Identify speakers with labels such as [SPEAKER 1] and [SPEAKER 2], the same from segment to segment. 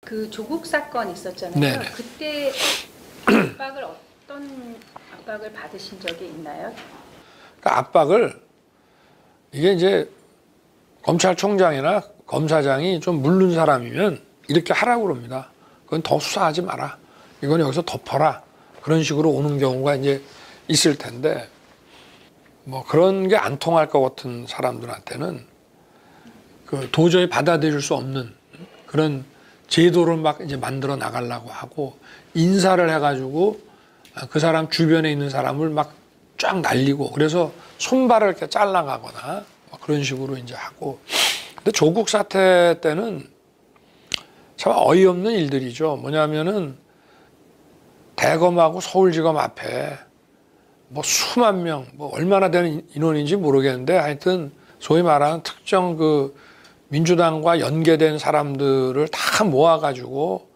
[SPEAKER 1] 그 조국 사건 있었잖아요.
[SPEAKER 2] 네네.
[SPEAKER 1] 그때 압박을 어떤 압박을 받으신 적이 있나요?
[SPEAKER 2] 그러니까 압박을 이게 이제 검찰총장이나 검사장이 좀 물른 사람이면 이렇게 하라고 그럽니다. 그건 더 수사하지 마라. 이건 여기서 덮어라. 그런 식으로 오는 경우가 이제 있을 텐데 뭐 그런 게 안 통할 것 같은 사람들한테는 그 도저히 받아들일 수 없는 그런 제도를 막 이제 만들어 나가려고 하고 인사를 해가지고 그 사람 주변에 있는 사람을 막 쫙 날리고 그래서 손발을 이렇게 잘라가거나 그런 식으로 이제 하고. 근데 조국 사태 때는 참 어이없는 일들이죠. 뭐냐면은 대검하고 서울지검 앞에 뭐 수만 명, 뭐 얼마나 되는 인원인지 모르겠는데 하여튼 소위 말하는 특정 그 민주당과 연계된 사람들을 다 모아가지고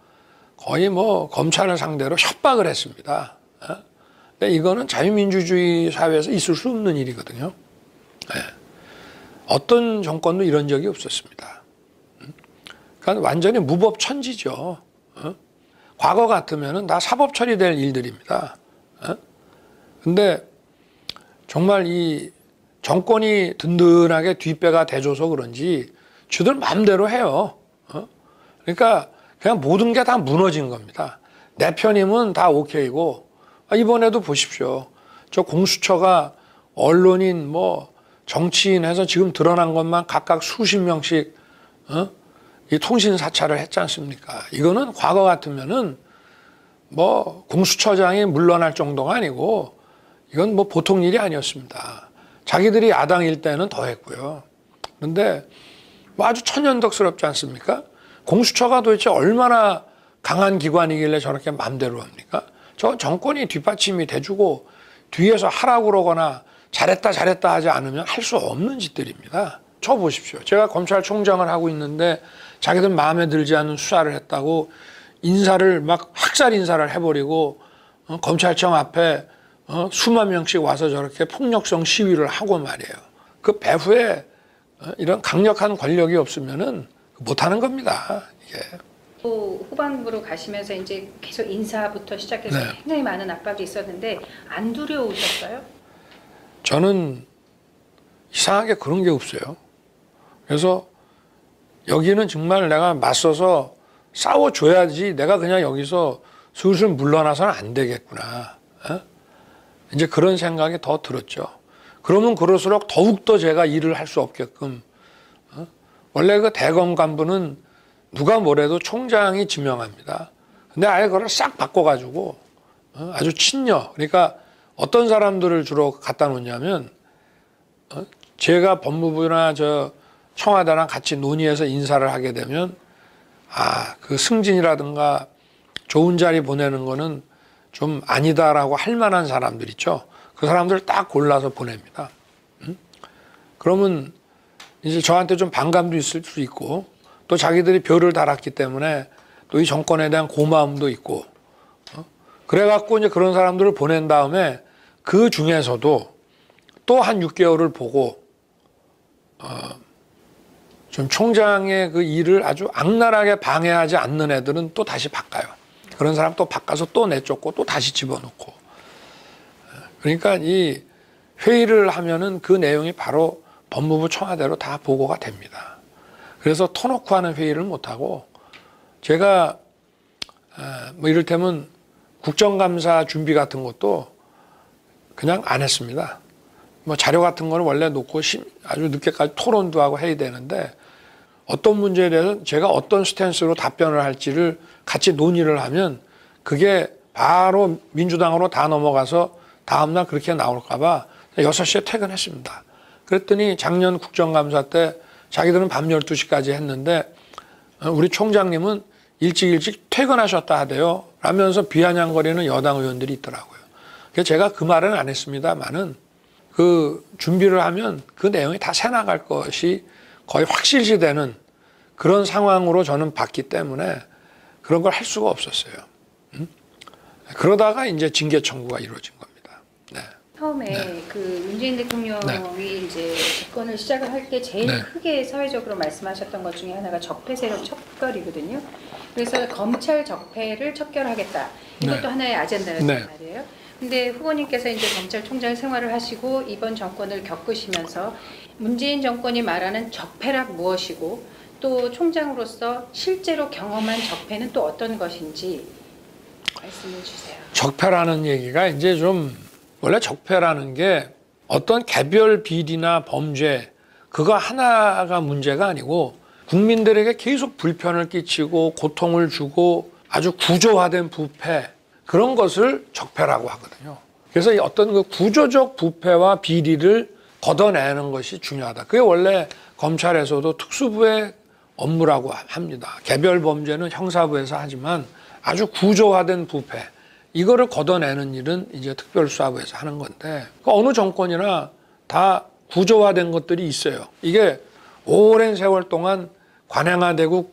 [SPEAKER 2] 거의 뭐 검찰을 상대로 협박을 했습니다. 근데 이거는 자유민주주의 사회에서 있을 수 없는 일이거든요. 어떤 정권도 이런 적이 없었습니다. 그러니까 완전히 무법천지죠. 과거 같으면은 다 사법 처리될 일들입니다. 근데 정말 이 정권이 든든하게 뒷배가 돼줘서 그런지 쥐들 마음대로 해요. 그러니까 그냥 모든 게 다 무너진 겁니다. 내 편이면 다 오케이고 이번에도 보십시오. 저 공수처가 언론인 뭐 정치인 해서 지금 드러난 것만 각각 수십 명씩 이 통신 사찰을 했지 않습니까? 이거는 과거 같으면은 뭐 공수처장이 물러날 정도가 아니고 이건 뭐 보통 일이 아니었습니다. 자기들이 야당일 때는 더 했고요. 그런데 뭐 아주 천연덕스럽지 않습니까? 공수처가 도대체 얼마나 강한 기관이길래 저렇게 마음대로 합니까? 저 정권이 뒷받침이 돼주고 뒤에서 하라고 그러거나 잘했다 하지 않으면 할 수 없는 짓들입니다. 저 보십시오. 제가 검찰총장을 하고 있는데 자기들 마음에 들지 않는 수사를 했다고 인사를 막 학살 인사를 해버리고 검찰청 앞에 수만 명씩 와서 저렇게 폭력성 시위를 하고 말이에요. 그 배후에 이런 강력한 권력이 없으면은 못하는 겁니다. 이게.
[SPEAKER 1] 또 후반부로 가시면서 이제 계속 인사부터 시작해서
[SPEAKER 2] 네.
[SPEAKER 1] 굉장히 많은 압박이 있었는데 안 두려우셨어요?
[SPEAKER 2] 저는 이상하게 그런 게 없어요. 그래서 여기는 정말 내가 맞서서 싸워줘야지 내가 그냥 여기서 슬슬 물러나서는 안 되겠구나. 이제 그런 생각이 더 들었죠. 그러면 그럴수록 더욱더 제가 일을 할 수 없게끔. 원래 그 대검 간부는 누가 뭐래도 총장이 지명합니다. 근데 아예 그걸 싹 바꿔가지고 아주 친여. 그러니까 어떤 사람들을 주로 갖다 놓냐면 제가 법무부나 저 청와대랑 같이 논의해서 인사를 하게 되면 그 승진이라든가 좋은 자리 보내는 거는 좀 아니다라고 할 만한 사람들 있죠. 그 사람들 딱 골라서 보냅니다. 그러면 이제 저한테 좀 반감도 있을 수 있고 또 자기들이 별을 달았기 때문에 또 이 정권에 대한 고마움도 있고 그래갖고 이제 그런 사람들을 보낸 다음에 그 중에서도 또 한 6개월을 보고 좀 총장의 그 일을 아주 악랄하게 방해하지 않는 애들은 또 다시 바꿔요. 그런 사람 또 바꿔서 또 내쫓고 또 다시 집어넣고. 그러니까 이 회의를 하면은 그 내용이 바로 법무부 청와대로 다 보고가 됩니다. 그래서 터놓고 하는 회의를 못하고 제가 뭐 이를테면 국정감사 준비 같은 것도 그냥 안 했습니다. 뭐 자료 같은 거는 원래 놓고 아주 늦게까지 토론도 하고 해야 되는데 어떤 문제에 대해서 제가 어떤 스탠스로 답변을 할지를 같이 논의를 하면 그게 바로 민주당으로 다 넘어가서 다음날 그렇게 나올까 봐 6시에 퇴근했습니다. 그랬더니 작년 국정감사 때 자기들은 밤 12시까지 했는데 우리 총장님은 일찍 퇴근하셨다 하대요. 라면서 비아냥거리는 여당 의원들이 있더라고요. 그래서 제가 그 말은 안 했습니다만은 그 준비를 하면 그 내용이 다 새나갈 것이 거의 확실시 되는 그런 상황으로 저는 봤기 때문에 그런 걸 할 수가 없었어요. 그러다가 이제 징계 청구가 이루어진 겁니다. 네.
[SPEAKER 1] 처음에
[SPEAKER 2] 네.
[SPEAKER 1] 그 문재인 대통령이 이제 집권을 시작을 할 때 제일
[SPEAKER 2] 네.
[SPEAKER 1] 크게 사회적으로 말씀하셨던 것 중에 하나가 적폐 세력 척결이거든요. 그래서 검찰 적폐를 척결하겠다. 이것도
[SPEAKER 2] 네.
[SPEAKER 1] 하나의 아젠다였단
[SPEAKER 2] 네.
[SPEAKER 1] 말이에요. 근데 후보님께서 이제 검찰총장 생활을 하시고 이번 정권을 겪으시면서 문재인 정권이 말하는 적폐란 무엇이고 또 총장으로서 실제로 경험한 적폐는 또 어떤 것인지 말씀해 주세요.
[SPEAKER 2] 적폐라는 얘기가 이제 좀 원래 적폐라는 게 어떤 개별 비리나 범죄 그거 하나가 문제가 아니고 국민들에게 계속 불편을 끼치고 고통을 주고 아주 구조화된 부패 그런 것을 적폐라고 하거든요. 그래서 이 어떤 그 구조적 부패와 비리를 걷어내는 것이 중요하다. 그게 원래 검찰에서도 특수부의 업무라고 합니다. 개별 범죄는 형사부에서 하지만 아주 구조화된 부패 이거를 걷어내는 일은 이제 특별수사부에서 하는 건데 어느 정권이나 다 구조화된 것들이 있어요. 이게 오랜 세월 동안 관행화되고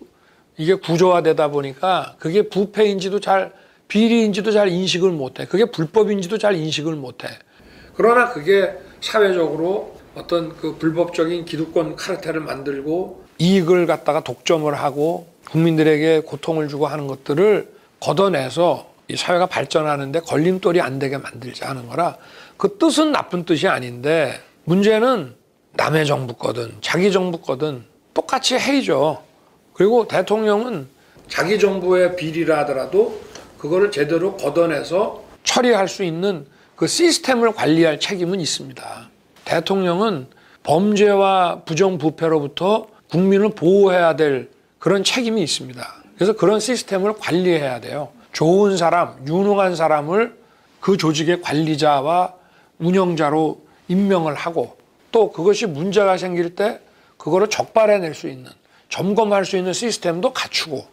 [SPEAKER 2] 이게 구조화되다 보니까 그게 부패인지도 잘 비리인지도 잘 인식을 못해. 그게 불법인지도 잘 인식을 못해. 그러나 그게 사회적으로 어떤 그 불법적인 기득권 카르텔을 만들고 이익을 갖다가 독점을 하고 국민들에게 고통을 주고 하는 것들을 걷어내서 이 사회가 발전하는데 걸림돌이 안 되게 만들지 않은 거라 그 뜻은 나쁜 뜻이 아닌데 문제는 남의 정부 거든 자기 정부 거든 똑같이 해이죠. 그리고 대통령은 자기 정부의 비리라 하더라도 그거를 제대로 걷어내서 처리할 수 있는 그 시스템을 관리할 책임은 있습니다. 대통령은 범죄와 부정부패로부터 국민을 보호해야 될 그런 책임이 있습니다. 그래서 그런 시스템을 관리해야 돼요. 좋은 사람, 유능한 사람을 그 조직의 관리자와 운영자로 임명을 하고 또 그것이 문제가 생길 때 그거를 적발해낼 수 있는 점검할 수 있는 시스템도 갖추고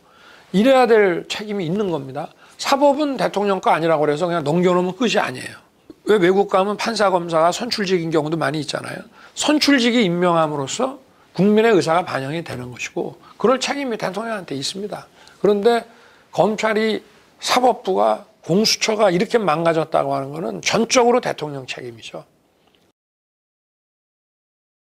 [SPEAKER 2] 이래야 될 책임이 있는 겁니다. 사법은 대통령 거 아니라고 그래서 그냥 넘겨놓으면 끝이 아니에요. 왜 외국 가면 판사 검사가 선출직인 경우도 많이 있잖아요. 선출직이 임명함으로써 국민의 의사가 반영이 되는 것이고 그럴 책임이 대통령한테 있습니다. 그런데 검찰이 사법부가 공수처가 이렇게 망가졌다고 하는 것은 전적으로 대통령 책임이죠.